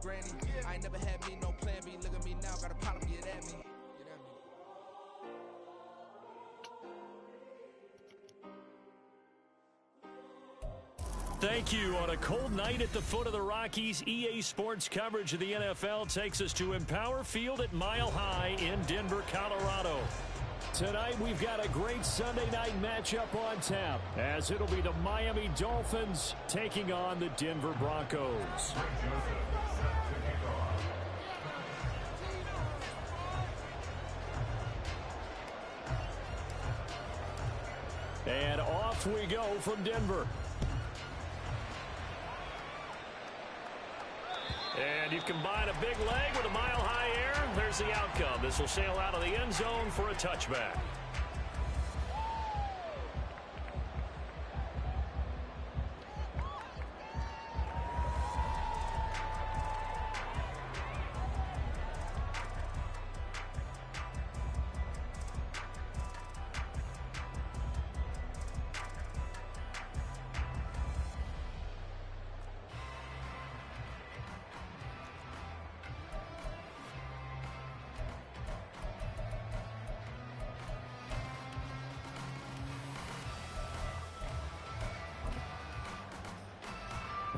granny. I ain't never had me no plan B. Look at me now, got a problem, get at me. Get at me. Thank you. On a cold night at the foot of the Rockies, EA Sports coverage of the NFL takes us to Empower Field at Mile High in Denver, Colorado. Tonight, we've got a great Sunday night matchup on tap, as it'll be the Miami Dolphins taking on the Denver Broncos. And off we go from Denver. And you combine a big leg with a mile-high air. There's the outcome. This will sail out of the end zone for a touchback.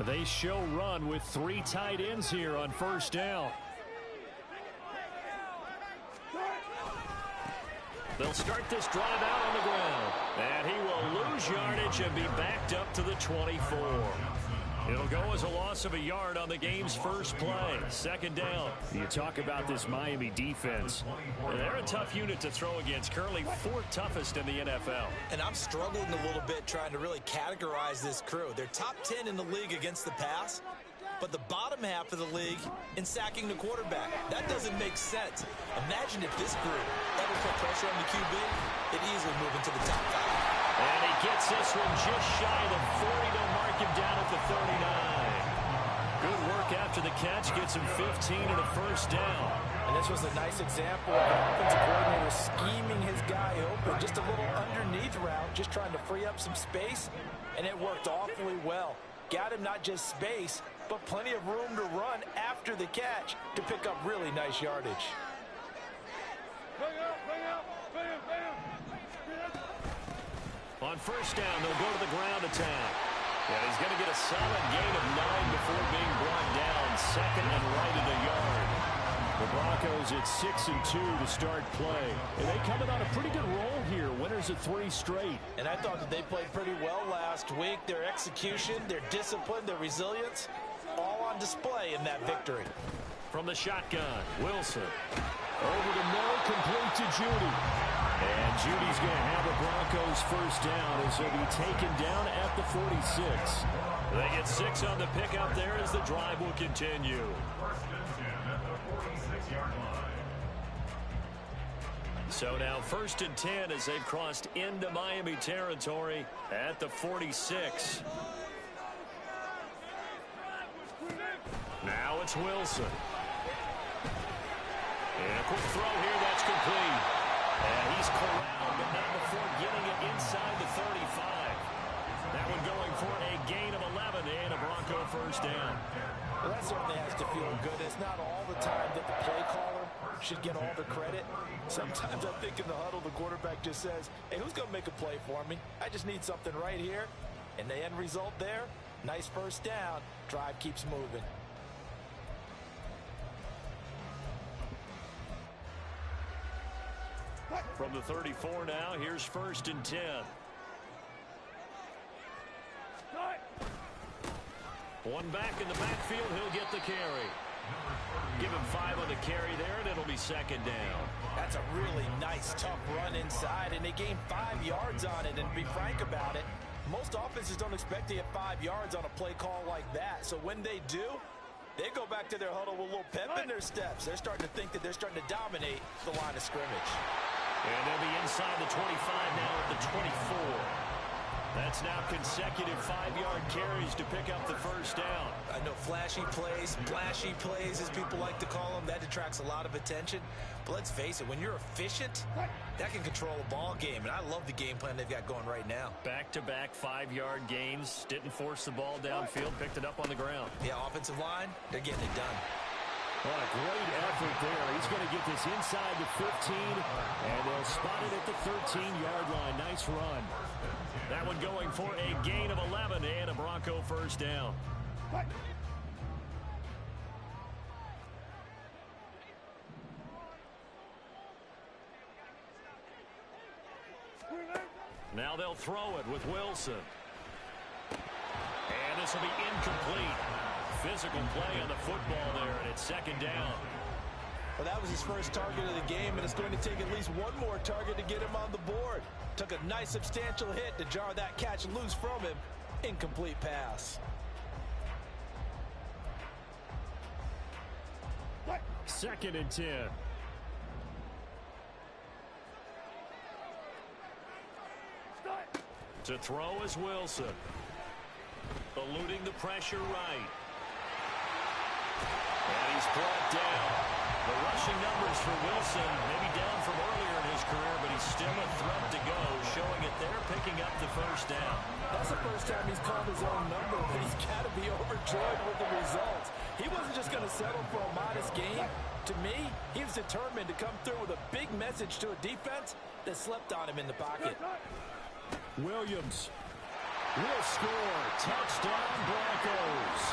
They show run with 3 tight ends here on first down. They'll start this drive out on the ground. And he will lose yardage and be backed up to the 24. It'll go as a loss of a yard on the game's first play. Second down. You talk about this Miami defense. They're a tough unit to throw against. Currently 4th toughest in the NFL. And I'm struggling a little bit trying to really categorize this crew. They're top 10 in the league against the pass, but the bottom half of the league in sacking the quarterback. That doesn't make sense. Imagine if this group ever put pressure on the QB, it'd easily move into the top 5. And he gets this one just shy of the 40 to mark him down at the 39. Good work after the catch. Gets him 15 and a first down. And this was a nice example of an offensive coordinator scheming his guy open. Just a little underneath route, just trying to free up some space. And it worked awfully well. Got him not just space, but plenty of room to run after the catch to pick up really nice yardage. On first down, they'll go to the ground attack. And he's going to get a solid gain of 9 before being brought down. Second and right in the yard. The Broncos at 6-2 to start play. And they coming on a pretty good roll here. Winners of 3 straight. And I thought that they played pretty well last week. Their execution, their discipline, their resilience, all on display in that victory. From the shotgun, Wilson. Over the middle, complete to Judy. And Judy's going to have the Broncos first down as he'll be taken down at the 46. They get 6 on the pickup there as the drive will continue. So now 1st and 10 as they've crossed into Miami territory at the 46. Now it's Wilson. And a quick throw here, that's complete. And he's corralled, but not before getting it inside the 35. That one going for a gain of 11 and a Bronco first down. Well, that certainly has to feel good. It's not all the time that the play caller should get all the credit. Sometimes I think in the huddle, the quarterback just says, hey, who's going to make a play for me? I just need something right here. And the end result there, nice first down. Drive keeps moving. From the 34 now, here's 1st and 10. One back in the backfield, he'll get the carry. Give him 5 on the carry there, and it'll be second down. That's a really nice, tough run inside, and they gained 5 yards on it. And to be frank about it, most offenses don't expect to get 5 yards on a play call like that. So when they do, they go back to their huddle with a little pep in their steps. They're starting to think that they're starting to dominate the line of scrimmage. And they'll be inside the 25 now at the 24. That's now consecutive 5-yard carries to pick up the first down. I know flashy plays, splashy plays, as people like to call them. That attracts a lot of attention. But let's face it, when you're efficient, that can control a ball game. And I love the game plan they've got going right now. Back-to-back 5-yard gains. Didn't force the ball downfield. Picked it up on the ground. Yeah, offensive line, they're getting it done. What a great effort there. He's going to get this inside the 15, and they'll spot it at the 13-yard line. Nice run. That one going for a gain of 11 and a Bronco first down. Now they'll throw it with Wilson. And this will be incomplete. Physical play on the football there, and it's second down. Well, that was his first target of the game, and it's going to take at least one more target to get him on the board. Took a nice substantial hit to jar that catch loose from him. Incomplete pass. Second and 10. To throw is Wilson. Eluding the pressure right. And he's brought down. The rushing numbers for Wilson, maybe down from earlier in his career, but he's still a threat to go, showing it there, picking up the first down. That's the first time he's called his own number, but he's got to be overjoyed with the results. He wasn't just going to settle for a modest gain. To me, he was determined to come through with a big message to a defense that slept on him in the pocket. Williams will score. Touchdown, Broncos.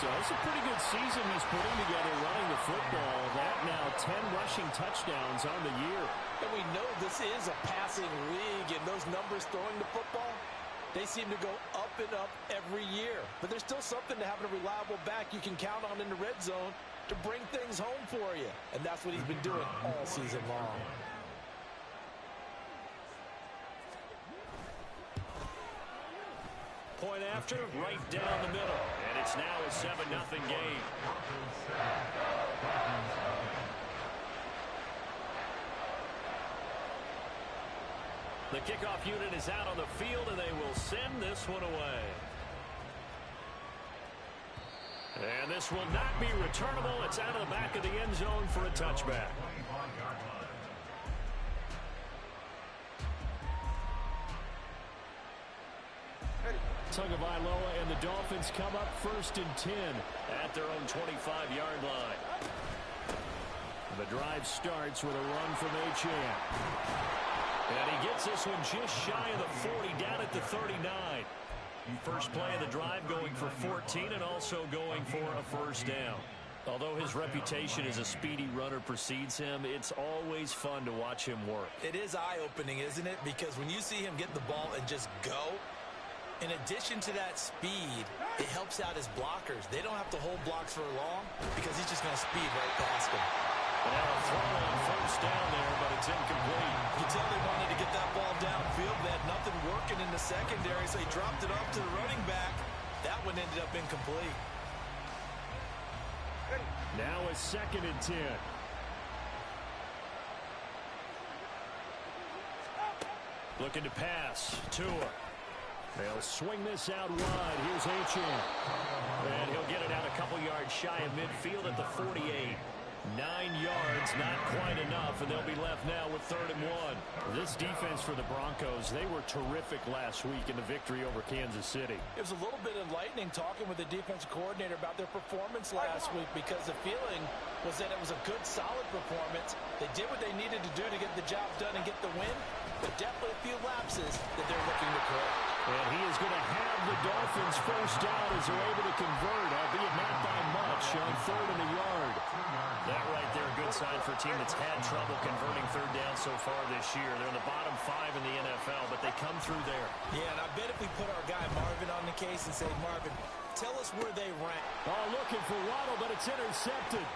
So it's a pretty good season he's putting together running the football. That now 10 rushing touchdowns on the year. And we know this is a passing league, and those numbers throwing the football, they seem to go up and up every year. But there's still something to having a reliable back you can count on in the red zone to bring things home for you. And that's what he's been doing all season long. Point after, right down the middle. And it's now a 7-0 game. The kickoff unit is out on the field, and they will send this one away. And this will not be returnable. It's out of the back of the end zone for a touchback. Tagovailoa and the Dolphins come up 1st and 10 at their own 25-yard line. The drive starts with a run from Achane. And he gets this one just shy of the 40, down at the 39. First play of the drive going for 14 and also going for a first down. Although his reputation as a speedy runner precedes him, it's always fun to watch him work. It is eye-opening, isn't it? Because when you see him get the ball and just go, in addition to that speed, it helps out his blockers. They don't have to hold blocks for long because he's just going to speed right past them. And now a throw on first down there, but it's incomplete. You can tell they wanted to get that ball downfield. They had nothing working in the secondary, so he dropped it off to the running back. That one ended up incomplete. Now a 2nd and 10. Looking to pass. Tua. They'll swing this out wide. Here's Achane. And he'll get it out a couple yards shy of midfield at the 48. 9 yards, not quite enough, and they'll be left now with 3rd and 1. This defense for the Broncos, they were terrific last week in the victory over Kansas City. It was a little bit enlightening talking with the defensive coordinator about their performance last week because the feeling was that it was a good, solid performance. They did what they needed to do to get the job done and get the win, but definitely a few lapses that they're looking to correct. And he is going to have the Dolphins first down as they're able to convert, albeit not by much, on 3rd and a yard. That right there, a good sign for a team that's had trouble converting 3rd down so far this year. They're in the bottom 5 in the NFL, but they come through there. Yeah, and I bet if we put our guy Marvin on the case and say, Marvin, tell us where they rank. Oh, looking for Waddle, but it's intercepted.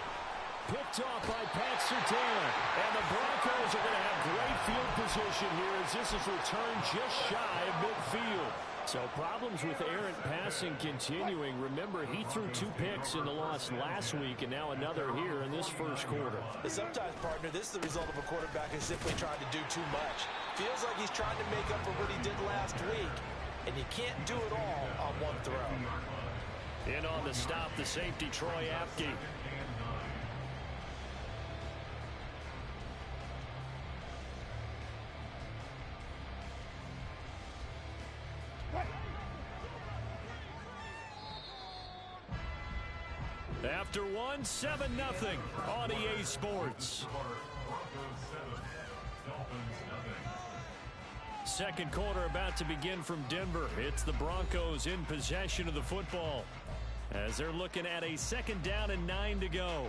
Picked off by Pat Surtain. And the Broncos are going to have great field position here as this is returned just shy of midfield. So problems with errant passing continuing. Remember, he threw 2 picks in the loss last week and now another here in this first quarter. Sometimes, partner, this is the result of a quarterback who's simply trying to do too much. Feels like he's trying to make up for what he did last week, and you can't do it all on one throw. In on the stop, the safety, Troy Apke. After one, 7-0 on EA Sports. Second quarter about to begin from Denver. It's the Broncos in possession of the football as they're looking at a 2nd down and 9 to go.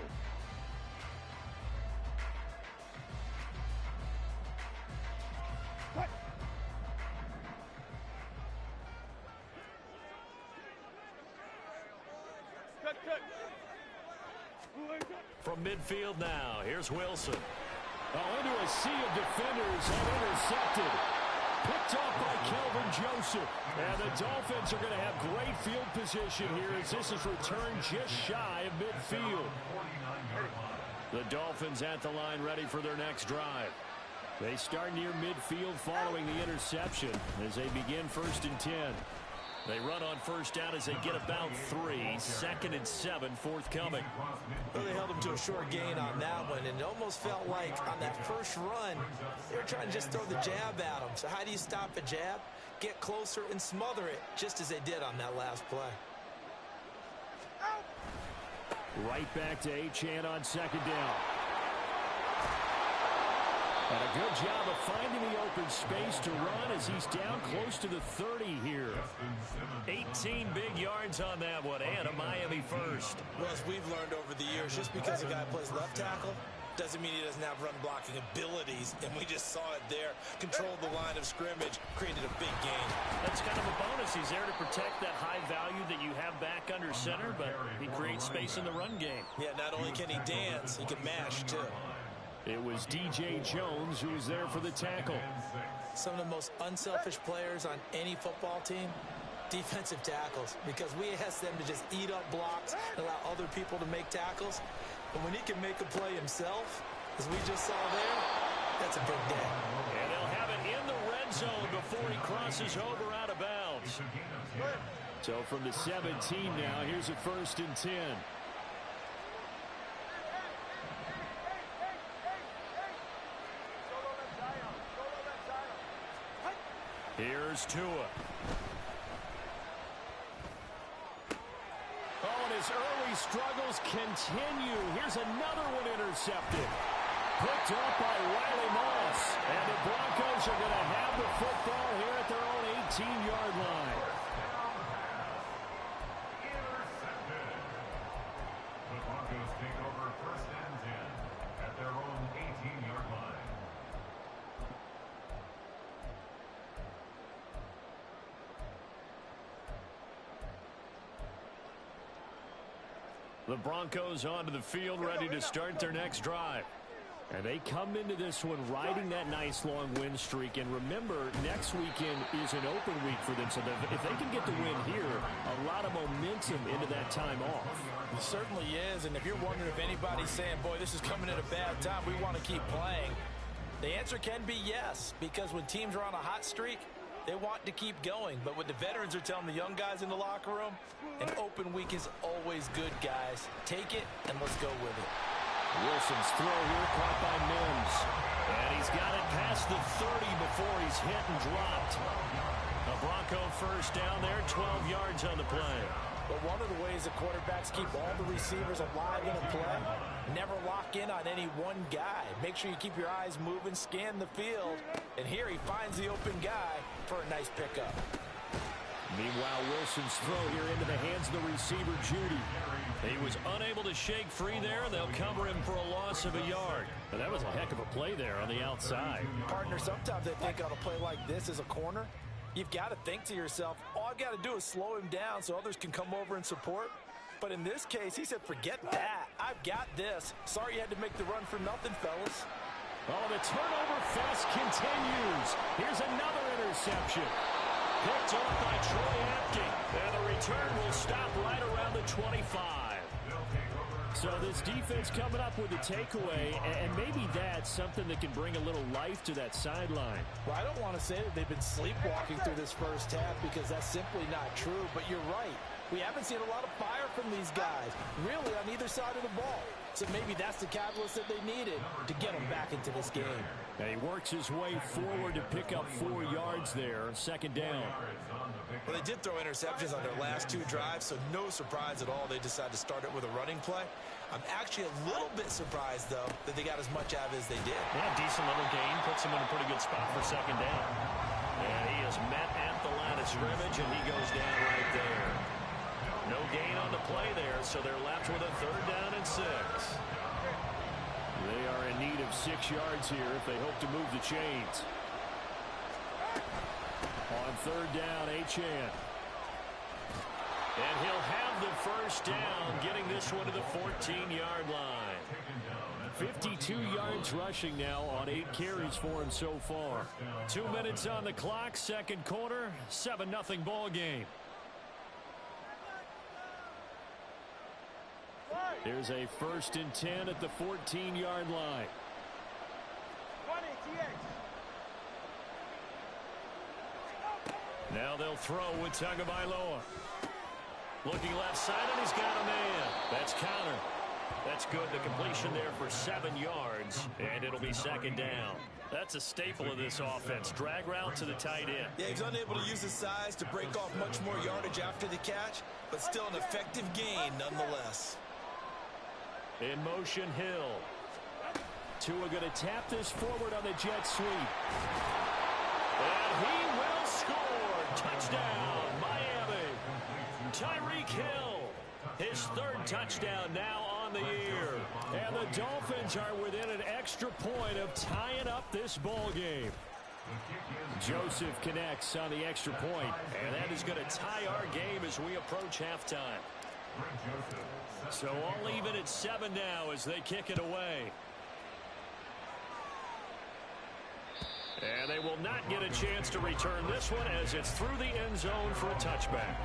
From midfield now, here's Wilson. Into a sea of defenders and intercepted. Picked off by Kelvin Joseph. And the Dolphins are going to have great field position here as this is returned just shy of midfield. The Dolphins at the line ready for their next drive. They start near midfield following the interception as they begin 1st and 10. They run on 1st down as they get about 3. 2nd and 7 forthcoming. Well, they held him to a short gain on that one, and it almost felt like on that first run, they were trying to just throw the jab at him. So how do you stop a jab? Get closer and smother it, just as they did on that last play. Right back to Achane on 2nd down. And a good job of finding the open space to run as he's down close to the 30 here. 18 big yards on that one, and a Miami first. Well, as we've learned over the years, just because a guy plays left tackle doesn't mean he doesn't have run blocking abilities, and we just saw it there. Controlled the line of scrimmage, created a big gain. That's kind of a bonus. He's there to protect that high value that you have back under center, but he creates space in the run game. Yeah, not only can he dance, he can mash, too. It was DJ Jones who was there for the tackle. Some of the most unselfish players on any football team, defensive tackles, because we ask them to just eat up blocks, allow other people to make tackles. But when he can make a play himself, as we just saw there, that's a big day. And they'll have it in the red zone before he crosses over out of bounds. So from the 17 now, here's a 1st and 10. Here's Tua. Oh, and his early struggles continue. Here's another one intercepted. Picked up by Riley Moss. And the Broncos are going to have the football here at their own 18-yard line. The Broncos take over 1st and 10 at their own 18-yard line. The Broncos onto the field, ready to start their next drive. And they come into this one riding that nice long win streak. And remember, next weekend is an open week for them. So if they can get the win here, a lot of momentum into that time off. It certainly is. And if you're wondering if anybody's saying, boy, this is coming at a bad time, we want to keep playing, the answer can be yes. Because when teams are on a hot streak, they want to keep going. But what the veterans are telling the young guys in the locker room, an open week is always good, guys. Take it, and let's go with it. Wilson's throw here caught by Mims. And he's got it past the 30 before he's hit and dropped. A Bronco 1st down there, 12 yards on the play. But one of the ways the quarterbacks keep all the receivers alive in a play, never lock in on any one guy. Make sure you keep your eyes moving, scan the field. And here he finds the open guy for a nice pickup. Meanwhile, Wilson's throw here into the hands of the receiver, Judy. He was unable to shake free there. They'll cover him for a loss of a yard. But that was a heck of a play there on the outside. Partner, sometimes I think on a play like this as a corner, you've got to think to yourself, all I've got to do is slow him down so others can come over and support. But in this case, he said, forget that. I've got this. Sorry you had to make the run for nothing, fellas. Oh, the turnover fest continues. Here's another interception. Picked off by Troy Apke. And the return will stop right around the 25. So this defense coming up with a takeaway, and maybe that's something that can bring a little life to that sideline. Well, I don't want to say that they've been sleepwalking through this first half because that's simply not true, but you're right. We haven't seen a lot of fire from these guys, really on either side of the ball. So maybe that's the catalyst that they needed to get them back into this game. And he works his way forward to pick up 4 yards there. Second down. Well, they did throw interceptions on their last 2 drives, so no surprise at all they decided to start it with a running play. I'm actually a little bit surprised, though, that they got as much out of it as they did. Yeah, decent little gain. Puts him in a pretty good spot for second down. And he is met at the line of scrimmage, and he goes down right there. No gain on the play there, so they're left with a 3rd down and 6. They are in need of 6 yards here if they hope to move the chains. On 3rd down, Achane. And he'll have the first down, getting this one to the 14-yard line. 52 yards rushing now on 8 carries for him so far. 2 minutes on the clock, second quarter, 7-0 ball game. Here's a 1st and 10 at the 14-yard line. Now they'll throw with Tagovailoa. Looking left side, and he's got a man. That's counter. That's good. The completion there for 7 yards, and it'll be second down. That's a staple of this offense. Drag route to the tight end. Yeah, he's unable to use his size to break off much more yardage after the catch, but still an effective gain nonetheless. In motion, Hill. Tua going to tap this forward on the jet sweep. And he will score. Touchdown, Miami. Tyreek Hill, his 3rd touchdown now on the year. And the Dolphins are within an extra point of tying up this ball game. Joseph connects on the extra point. And that is going to tie our game as we approach halftime. So all even at 7 now as they kick it away. And they will not get a chance to return this one as it's through the end zone for a touchback.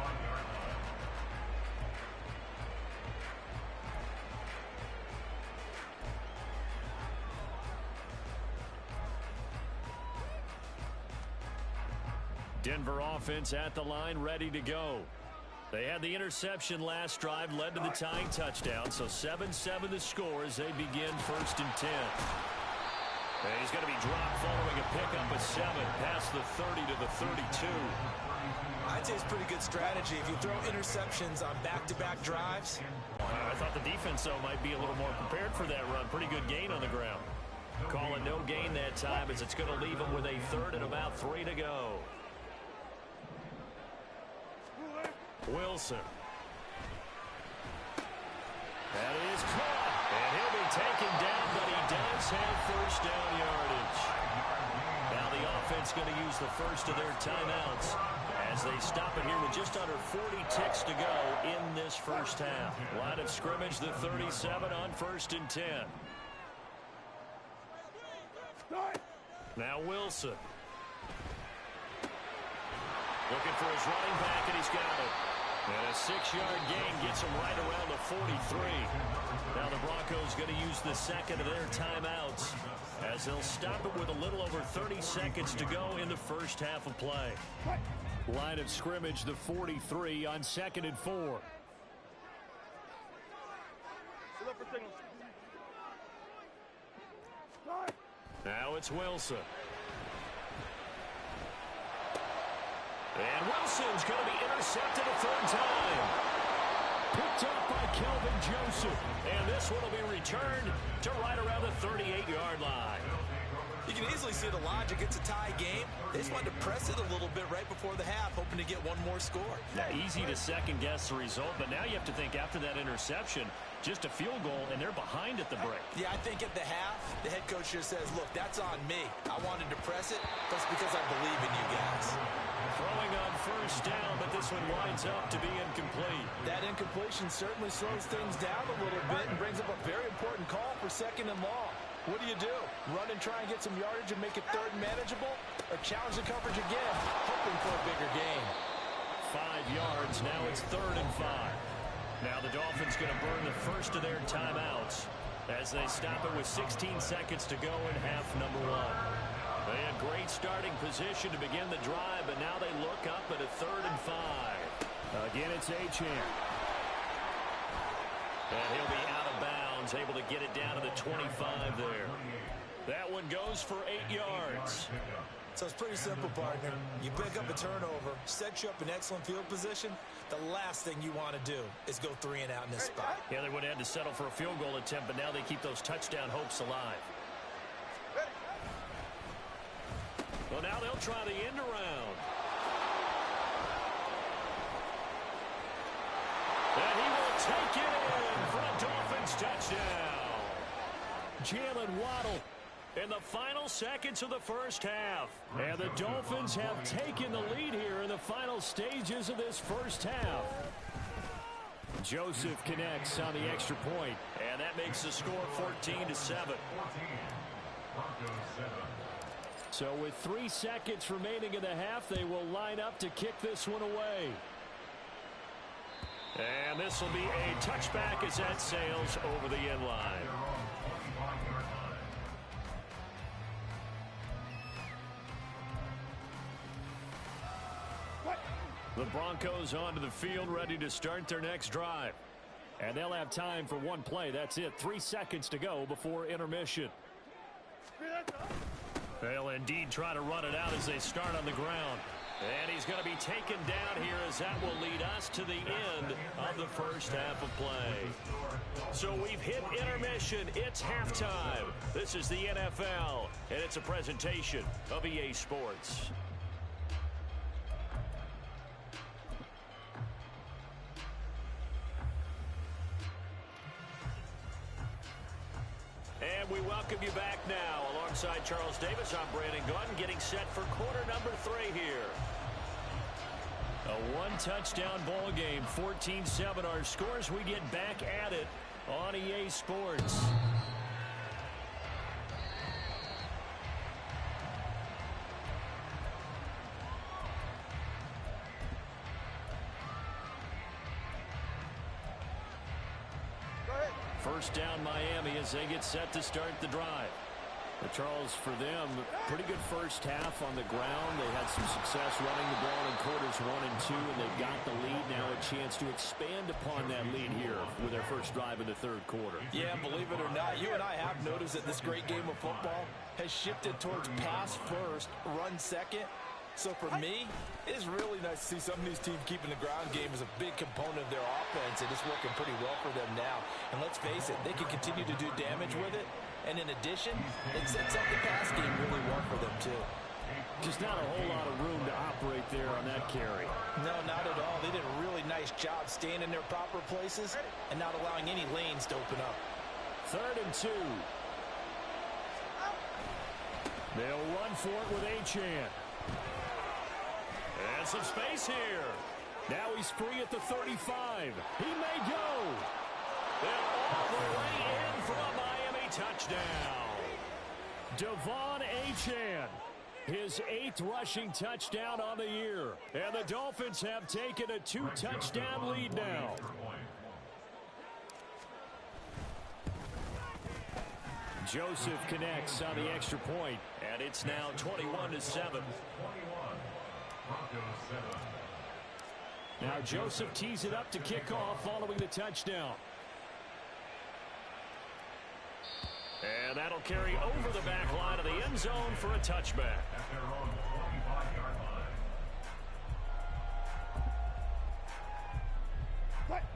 Denver offense at the line, ready to go. They had the interception last drive, led to the tying touchdown, so 7-7 the score as they begin 1st and 10. And he's going to be dropped following a pickup of 7 past the 30 to the 32. I'd say it's pretty good strategy. If you throw interceptions on back-to-back drives. I thought the defense, though, might be a little more prepared for that run. Pretty good gain on the ground. Call it no gain that time as it's going to leave them with a 3rd and about 3 to go. Wilson. That is caught. And he'll be taken down, but he does have 1st down yardage. Now the offense going to use the first of their timeouts as they stop it here with just under 40 ticks to go in this first half. Line of scrimmage, the 37 on 1st and 10. Now Wilson. Looking for his running back, and he's got it. And a 6-yard gain gets him right around the 43. Now the Broncos going to use the 2nd of their timeouts as they'll stop it with a little over 30 seconds to go in the first half of play. Line of scrimmage, the 43 on 2nd and 4. Now it's Wilson. And Wilson's going to be intercepted a 3rd time. Picked up by Kelvin Joseph. And this one will be returned to right around the 38-yard line. You can easily see the logic. It's a tie game. They just wanted to press it a little bit right before the half, hoping to get one more score. Now, easy to second-guess the result, but now you have to think after that interception, just a field goal, and they're behind at the break. Yeah, I think at the half, the head coach just says, look, that's on me. I wanted to press it. That's because I believe in you guys. Throwing on 1st down, but this one winds up to be incomplete. That incompletion certainly slows things down a little bit and brings up a very important call for 2nd and long. What do? Run and try and get some yardage and make it 3rd and manageable? Or challenge the coverage again, hoping for a bigger gain? 5 yards, now it's 3rd and 5. Now the Dolphins going to burn the first of their timeouts as they stop it with 16 seconds to go in half number 1. They had great starting position to begin the drive, but now they look up at a 3rd and 5. Again, it's Achane. And he'll be out of bounds, able to get it down to the 25 there. That one goes for 8 yards. So it's pretty simple, partner. You pick up a turnover, set you up in excellent field position. The last thing you want to do is go 3 and out in this spot. Yeah, they would have had to settle for a field goal attempt, but now they keep those touchdown hopes alive. Well, now they'll try the end around. And he will take it in for a Dolphins touchdown. Jalen Waddle in the final seconds of the first half. And the Dolphins have taken the lead here in the final stages of this first half. Joseph connects on the extra point, and that makes the score 14-7. So with 3 seconds remaining in the half, they will line up to kick this one away. And this will be a touchback as that sails over the end line. The Broncos onto the field, ready to start their next drive. And they'll have time for one play. That's it. 3 seconds to go before intermission. They'll indeed try to run it out as they start on the ground. And he's going to be taken down here as that will lead us to the end of the first half of play. So we've hit intermission. It's halftime. This is the NFL, and it's a presentation of EA Sports. And we welcome you back now. Alongside Charles Davis, I'm Brandon Gaudin, getting set for quarter number 3 here. A one-touchdown ball game, 14-7 our scores. We get back at it on EA Sports. First down Miami as they get set to start the drive. But Charles, for them, pretty good first half on the ground. They had some success running the ball in quarters 1 and 2, and they've got the lead now, a chance to expand upon that lead here with their first drive in the third quarter. Yeah, believe it or not, you and I have noticed that this great game of football has shifted towards pass first, run second. So for me, it is really nice to see some of these teams keeping the ground game as a big component of their offense, and it's working pretty well for them now. And let's face it, they can continue to do damage with it. And in addition, it sets up the pass game really well for them, too. Just not a whole lot of room to operate there on that carry. No, not at all. They did a really nice job staying in their proper places and not allowing any lanes to open up. 3rd and 2. They'll run for it with Achane. And some space here. Now he's free at the 35. He may go. And all the way in for a Miami touchdown. Devon Achane, his 8th rushing touchdown on the year. And the Dolphins have taken a 2-touchdown lead now. Joseph connects on the extra point, and it's now 21-7. Now Joseph tees it up to kick off following the touchdown. And that'll carry over the back line of the end zone for a touchback.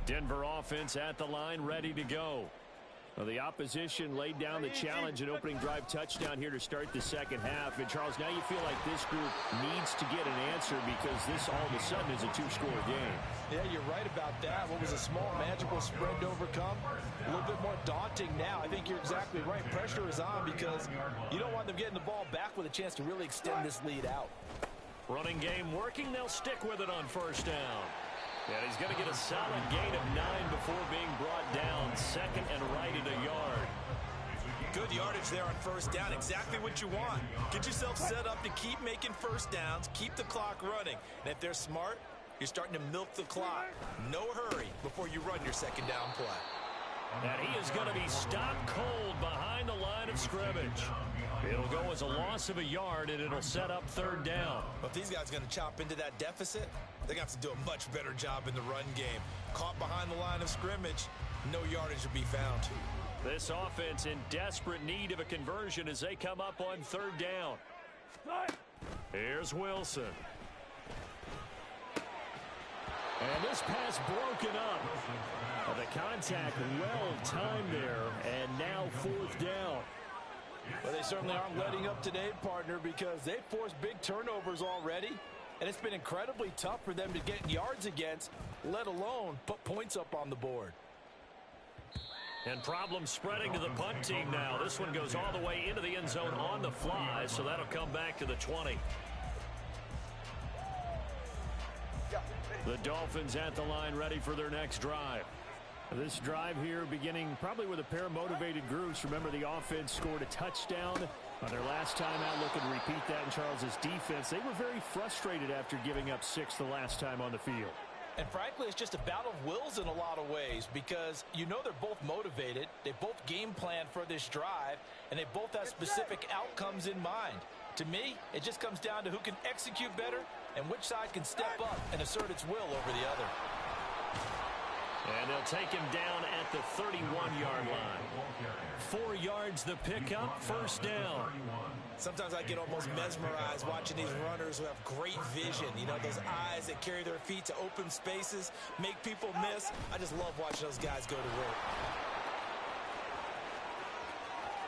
Denver offense at the line, ready to go. Well, the opposition laid down the challenge and opening drive touchdown here to start the second half. And, Charles, now you feel like this group needs to get an answer because this all of a sudden is a 2-score game. Yeah, you're right about that. What was a small magical spread to overcome, a little bit more daunting now. I think you're exactly right. Pressure is on because you don't want them getting the ball back with a chance to really extend this lead out. Running game working. They'll stick with it on first down. And he's going to get a solid gain of 9 before being brought down. 2nd and right at a yard. Good yardage there on first down. Exactly what you want. Get yourself set up to keep making first downs. Keep the clock running. And if they're smart, you're starting to milk the clock. No hurry before you run your second down play. And he is going to be stopped cold behind the line of scrimmage. It'll go as a loss of a yard, and it'll set up third down. But if these guys are going to chop into that deficit, they're going to have to do a much better job in the run game. Caught behind the line of scrimmage, no yardage to be found. This offense in desperate need of a conversion as they come up on third down. Here's Wilson. And this pass broken up. The contact well timed there, and now fourth down. Well, they certainly aren't letting up today, partner, because they've forced big turnovers already, and it's been incredibly tough for them to get yards against, let alone put points up on the board. And problems spreading to the punt team now. This one goes all the way into the end zone on the fly, so that'll come back to the 20. The Dolphins at the line ready for their next drive. This drive here beginning probably with a pair of motivated groups. Remember, the offense scored a touchdown on their last time out. Looking to repeat that in Charles's defense. They were very frustrated after giving up 6 the last time on the field. And frankly, it's just a battle of wills in a lot of ways, because you know they're both motivated. They both game plan for this drive, and they both have specific outcomes in mind. To me, it just comes down to who can execute better and which side can step up and assert its will over the other. And they'll take him down at the 31-yard line. 4 yards the pickup, first down. Sometimes I get almost mesmerized watching these runners who have great vision. You know, those eyes that carry their feet to open spaces, make people miss. I just love watching those guys go to work.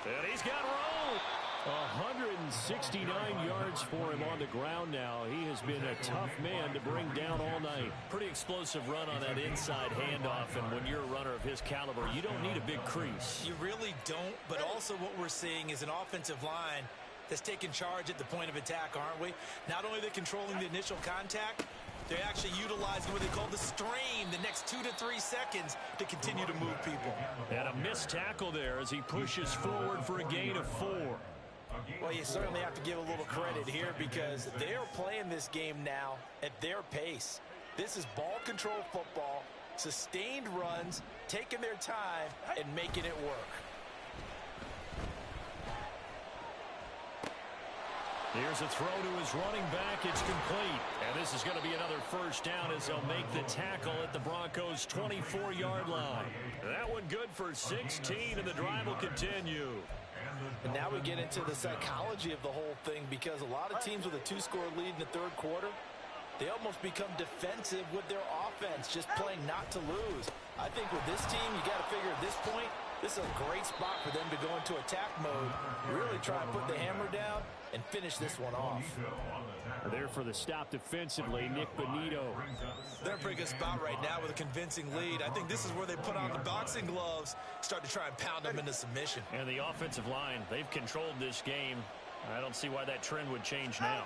And he's got room. 169 yards for him on the ground now. He has been a tough man to bring down all night. Pretty explosive run on that inside handoff, and when you're a runner of his caliber, you don't need a big crease. You really don't, but also what we're seeing is an offensive line that's taking charge at the point of attack, aren't we? Not only are they controlling the initial contact, they're actually utilizing what they call the strain, the next 2 to 3 seconds to continue to move people. And a missed tackle there as he pushes forward for a gain of 4. Well, you certainly have to give a little credit here, because they are playing this game now at their pace. This is ball control football, sustained runs, taking their time, and making it work. Here's a throw to his running back. It's complete. And this is going to be another first down as they'll make the tackle at the Broncos' 24-yard line. That one good for 16, and the drive will continue. And now we get into the psychology of the whole thing, because a lot of teams with a 2-score lead in the third quarter, they almost become defensive with their offense, just playing not to lose. I think with this team, you got to figure at this point, this is a great spot for them to go into attack mode, really try and put the hammer down and finish this one off. There for the stop defensively, Nick Bonito. They're in a pretty good spot right now with a convincing lead. I think this is where they put on the boxing gloves, start to try and pound them into submission. And the offensive line, they've controlled this game. I don't see why that trend would change now.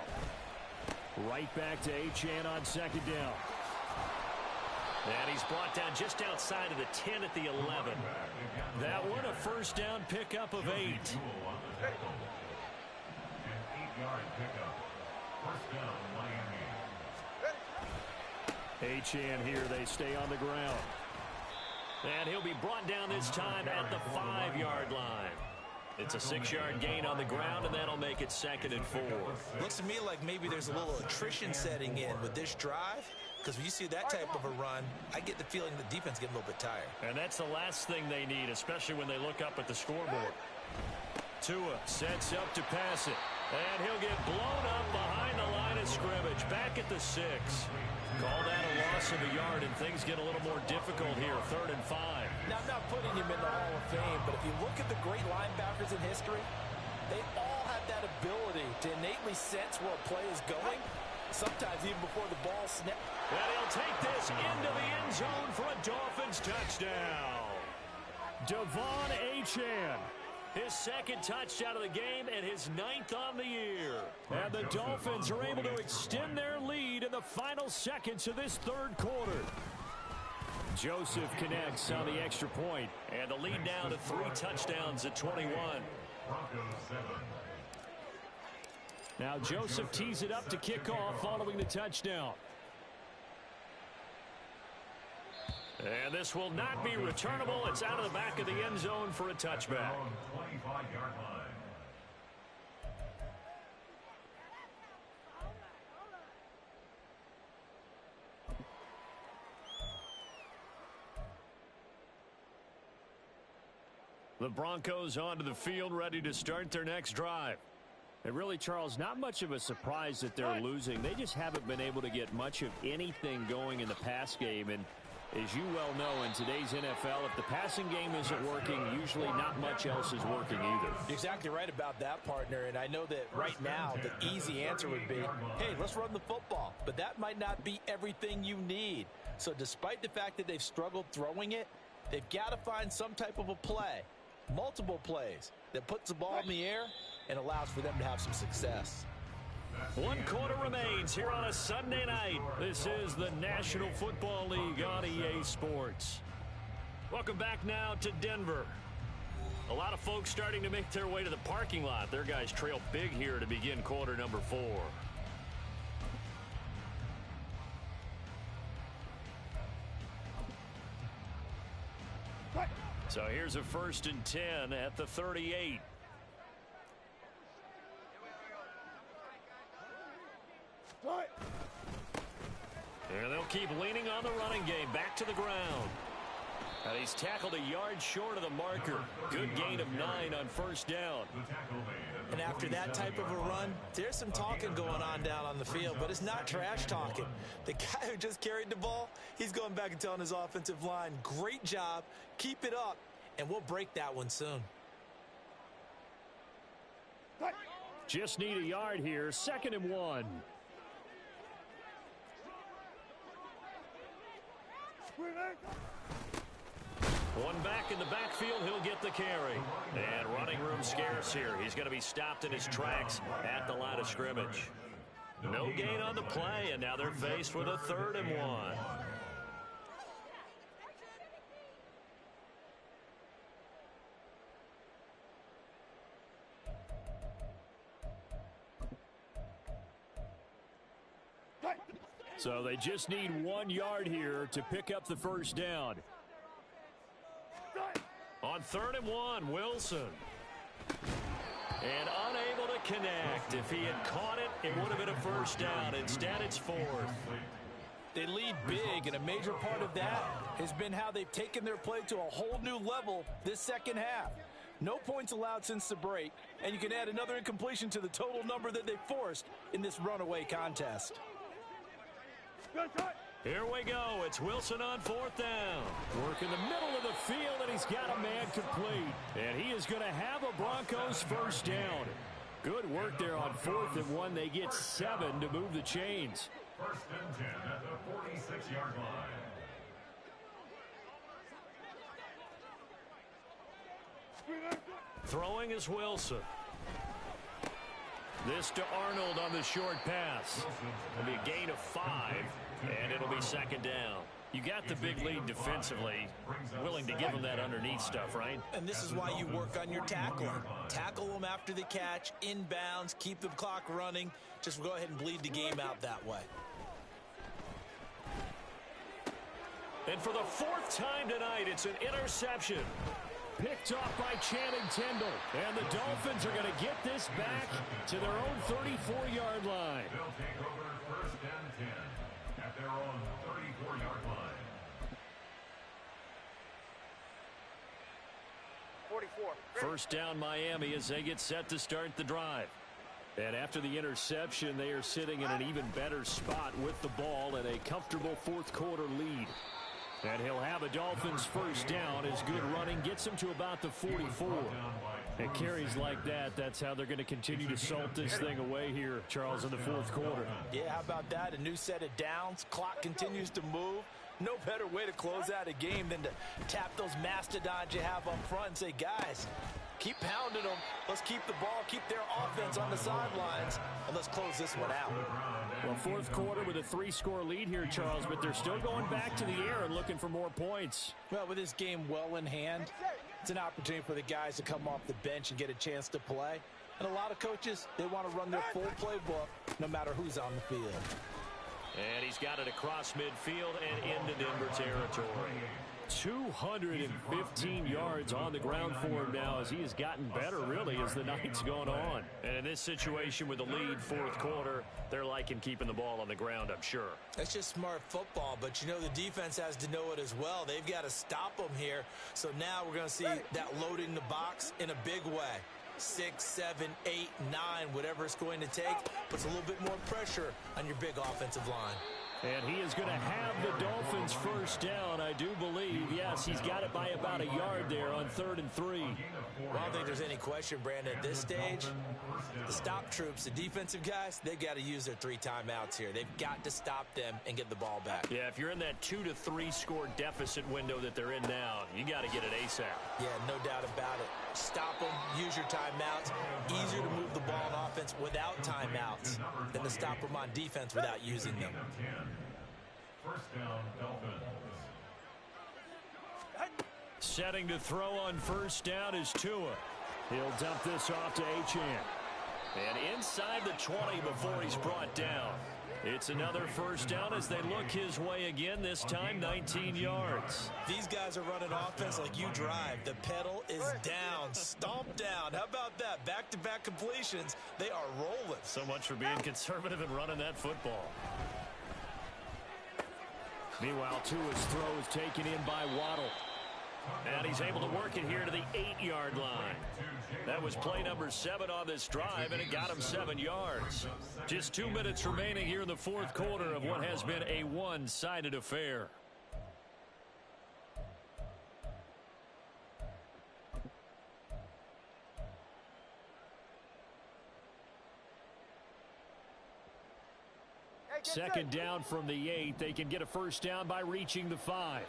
Right back to Achane on second down. And he's brought down just outside of the 10 at the 11. That one a first down pickup of 8. An 8-yard pickup. First down, Miami. Achane here, they stay on the ground. And he'll be brought down this time at the 5-yard line. It's a 6-yard gain on the ground, and that'll make it 2nd and 4. Looks to me like maybe there's a little attrition setting in with this drive, because when you see that type of a run, I get the feeling the defense getting a little bit tired. And that's the last thing they need, especially when they look up at the scoreboard. Tua sets up to pass it. And he'll get blown up behind the line of scrimmage. Back at the 6. Call that a loss of a yard, and things get a little more difficult here. 3rd and 5. Now, I'm not putting him in the Hall of Fame, but if you look at the great linebackers in history, they all have that ability to innately sense where a play is going, sometimes even before the ball snaps. And he'll take this into the end zone for a Dolphins touchdown. Devon Achane. His 2nd touchdown of the game and his 9th on the year. And the Dolphins are able to extend their lead in the final seconds of this third quarter. Joseph connects on the extra point. And the lead now to 3 touchdowns at 21. Broncos 7. Now Joseph tees it up to kick off following the touchdown. And this will not be returnable. It's out of the back of the end zone for a touchback. 25-yard line. The Broncos onto the field, ready to start their next drive. And really, Charles, not much of a surprise that they're losing. They just haven't been able to get much of anything going in the pass game. And as you well know, in today's NFL, if the passing game isn't working, usually not much else is working either. You're exactly right about that, partner. And I know that right now the easy answer would be, hey, let's run the football. But that might not be everything you need. So despite the fact that they've struggled throwing it, they've got to find some type of a play, multiple plays, that puts the ball in the air and allows for them to have some success. 1 quarter remains here on a Sunday night. This is the National Football League on EA Sports. Welcome back now to Denver. A lot of folks starting to make their way to the parking lot. Their guys trail big here to begin quarter number 4. So here's a 1st and 10 at the 38. And they'll keep leaning on the running game. Back to the ground. And he's tackled a yard short of the marker. Good gain of 9 on 1st down. And after that type of a run, there's some talking going on down on the field, but it's not trash talking. The guy who just carried the ball, he's going back and telling his offensive line, great job, keep it up, and we'll break that one soon. Just need a yard here. 2nd and 1. One back in the backfield, he'll get the carry. And running room scarce here. He's going to be stopped in his tracks at the line of scrimmage. No gain on the play, and now they're faced with a 3rd and 1. So they just need 1 yard here to pick up the 1st down. On 3rd and 1, Wilson. And unable to connect. If he had caught it, it would have been a 1st down. Instead, it's 4th. They lead big, and a major part of that has been how they've taken their play to a whole new level this second half. No points allowed since the break, and you can add another incompletion to the total number that they forced in this runaway contest. Here we go. It's Wilson on 4th down. Work in the middle of the field, and he's got a man complete. And he is going to have a Broncos 1st down. Good work there on 4th and 1. They get 7 to move the chains. 1st and 10 at the 46-yard line. Throwing is Wilson. This to Arnold on the short pass. It'll be a gain of 5, and it'll be 2nd down. You got the big lead defensively, willing to give them that underneath stuff, right? And this is why you work on your tackling. Tackle them after the catch, inbounds, keep the clock running. Just go ahead and bleed the game out that way. And for the 4th time tonight, it's an interception. Picked off by Channing Tindall. And the Dolphins are going to get this back to their own 34-yard line. They'll take over 1st and 10 at their own 34-yard line. 44. 1st down Miami as they get set to start the drive. And after the interception, they are sitting in an even better spot with the ball and a comfortable 4th quarter lead. And he'll have a Dolphins 1st down as good running gets him to about the 44. And carries like that, that's how they're going to continue to salt this thing away here, Charles, in the 4th quarter. Yeah, how about that? A new set of downs. Clock continues to move. No better way to close out a game than to tap those mastodons you have up front and say, guys, keep pounding them. Let's keep the ball, keep their offense on the sidelines, and let's close this one out. Well, 4th quarter with a 3-score lead here, Charles, but they're still going back to the air and looking for more points. Well, with this game well in hand, it's an opportunity for the guys to come off the bench and get a chance to play. And a lot of coaches, they want to run their full playbook no matter who's on the field. And he's got it across midfield and into Denver territory. 215 yards on the ground for him now as he has gotten better, really, as the night's gone on. And in this situation with the lead, fourth quarter, they're liking keeping the ball on the ground, I'm sure. That's just smart football, but you know the defense has to know it as well. They've got to stop them here. So now we're going to see that loading the box in a big way. 6, 7, 8, 9, whatever it's going to take, puts a little bit more pressure on your big offensive line. And he is going to have the Dolphins first down, I do believe. Yes, he's got it by about a yard there on 3rd and 3. Well, I don't think there's any question, Brandon, at this stage, the stop troops, the defensive guys, they've got to use their 3 timeouts here. They've got to stop them and get the ball back. Yeah, if you're in that 2 to 3 score deficit window that they're in now, you got to get it ASAP. Yeah, no doubt about it. Stop them, use your timeouts. Easier to move the ball on offense without timeouts than to stop them on defense without using them. First down, Dolphins. Setting to throw on first down is Tua. He'll dump this off to Achane. And inside the 20 before he's brought down. It's another first down as they look his way again, this time 19 yards. These guys are running offense like you drive. The pedal is down, stomp down. How about that? Back-to-back completions. They are rolling. So much for being conservative and running that football. Meanwhile, Tua's throw is taken in by Waddle. And he's able to work it here to the 8-yard line. That was play number 7 on this drive, and it got him 7 yards. Just 2 minutes remaining here in the fourth quarter of what has been a one-sided affair. Second down from the 8. They can get a first down by reaching the 5.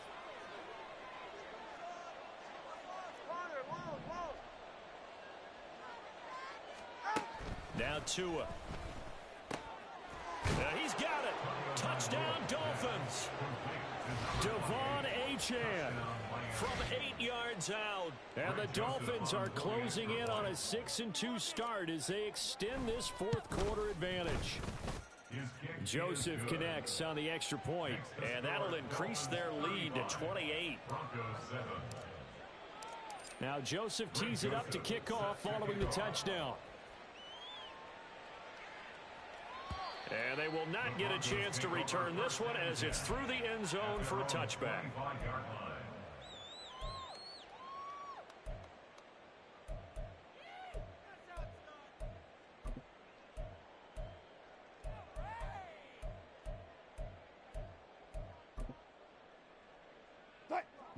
Now Tua. He's got it. Touchdown, Dolphins. Devon Achane from 8 yards out. And the Dolphins are closing in on a 6-2 start as they extend this fourth quarter advantage. Joseph connects on the extra point, and that'll increase their lead to 28. Now Joseph tees it up to kick off following the touchdown. And they will not get a chance to return this one as it's through the end zone for a touchback.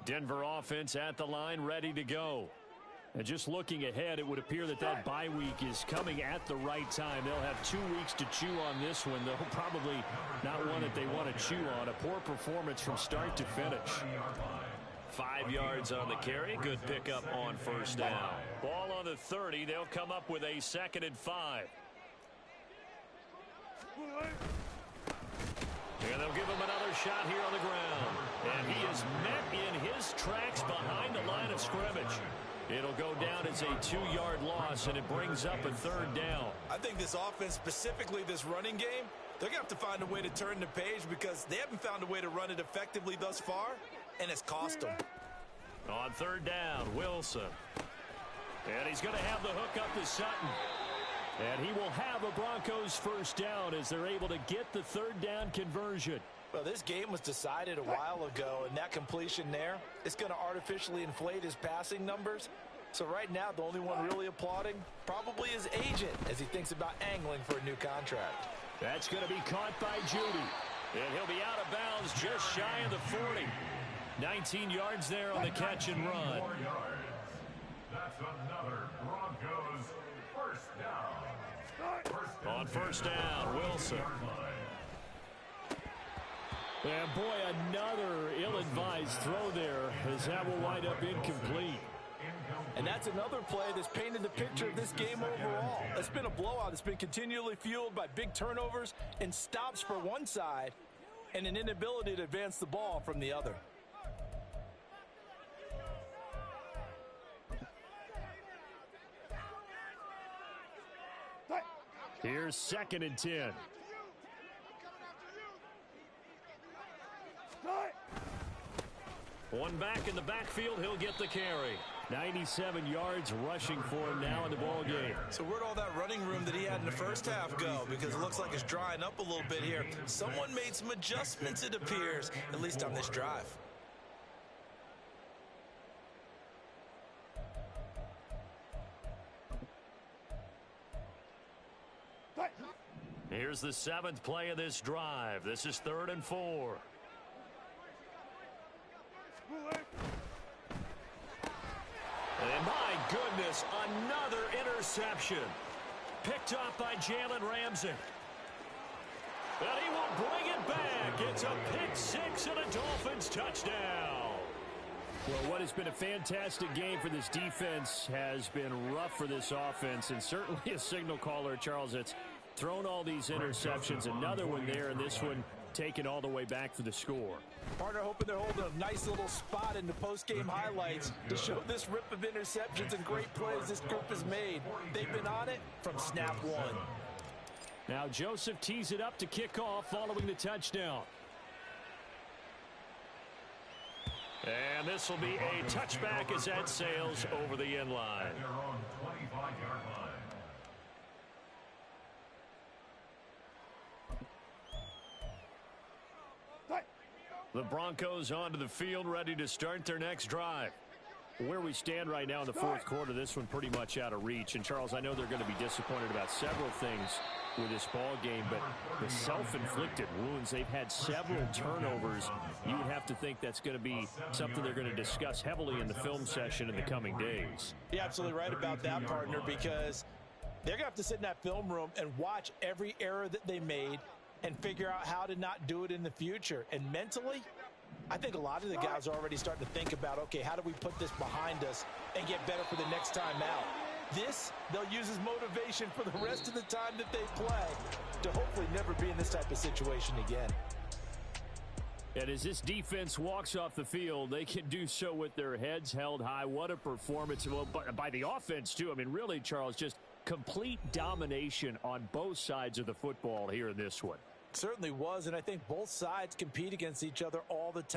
Denver offense at the line, ready to go. And just looking ahead, it would appear that that bye week is coming at the right time. They'll have 2 weeks to chew on this one, though probably not one that they want to chew on. A poor performance from start to finish. 5 yards on the carry. Good pickup on first down. Ball on the 30. They'll come up with a 2nd and 5. And they'll give him another shot here on the ground. And he is met in his tracks behind the line of scrimmage. It'll go down as a 2-yard loss, and it brings up a 3rd down. I think this offense, specifically this running game, they're going to have to find a way to turn the page because they haven't found a way to run it effectively thus far, and it's cost them. On 3rd down, Wilson. And he's going to have the hook up to Sutton. And he will have a Broncos first down as they're able to get the 3rd down conversion. Well, this game was decided a while ago, and that completion there is going to artificially inflate his passing numbers. So right now, the only one really applauding probably his agent as he thinks about angling for a new contract. That's going to be caught by Judy. And he'll be out of bounds just shy of the 40. 19 yards there on the catch and run. That's another Broncos first down. On first down, Wilson. And boy, another ill-advised throw there as that will wind up incomplete. And that's another play that's painted the picture of this game overall. It's been a blowout. It's been continually fueled by big turnovers and stops for one side and an inability to advance the ball from the other. Here's 2nd and 10. back in the backfield. He'll get the carry. 97 yards rushing for him now in the ball game. So where'd all that running room that he had in the first half go? Because it looks like it's drying up a little bit here. Someone made some adjustments, it appears, at least on this drive. Here's the 7th play of this drive. This is 3rd and 4. And my goodness, another interception. Picked off by Jalen Ramsey. And he will bring it back. It's a pick 6 and a Dolphins touchdown. Well, what has been a fantastic game for this defense has been rough for this offense, and certainly a signal caller, Charles, that's thrown all these interceptions. Another one there, and this one taken all the way back for the score. Partner hoping they're holding a nice little spot in the post-game highlights to show this rip of interceptions and great plays this group has made. They've been on it from snap one. Now Joseph tees it up to kick off following the touchdown. And this will be a touchback as that sails over the end line. At their own 25-yard line. The Broncos onto the field, ready to start their next drive. Where we stand right now in the fourth quarter, this one pretty much out of reach. And, Charles, I know they're going to be disappointed about several things with this ball game, but the self-inflicted wounds, they've had several turnovers. You would have to think that's going to be something they're going to discuss heavily in the film session in the coming days. You're absolutely right about that, partner, because they're going to have to sit in that film room and watch every error that they made and figure out how to not do it in the future. And mentally, I think a lot of the guys are already starting to think about, okay, how do we put this behind us and get better for the next time out? This, they'll use as motivation for the rest of the time that they play to hopefully never be in this type of situation again. And as this defense walks off the field, they can do so with their heads held high. What a performance by the offense, too. I mean, really, Charles, just complete domination on both sides of the football here in this one. Certainly was, and I think both sides compete against each other all the time.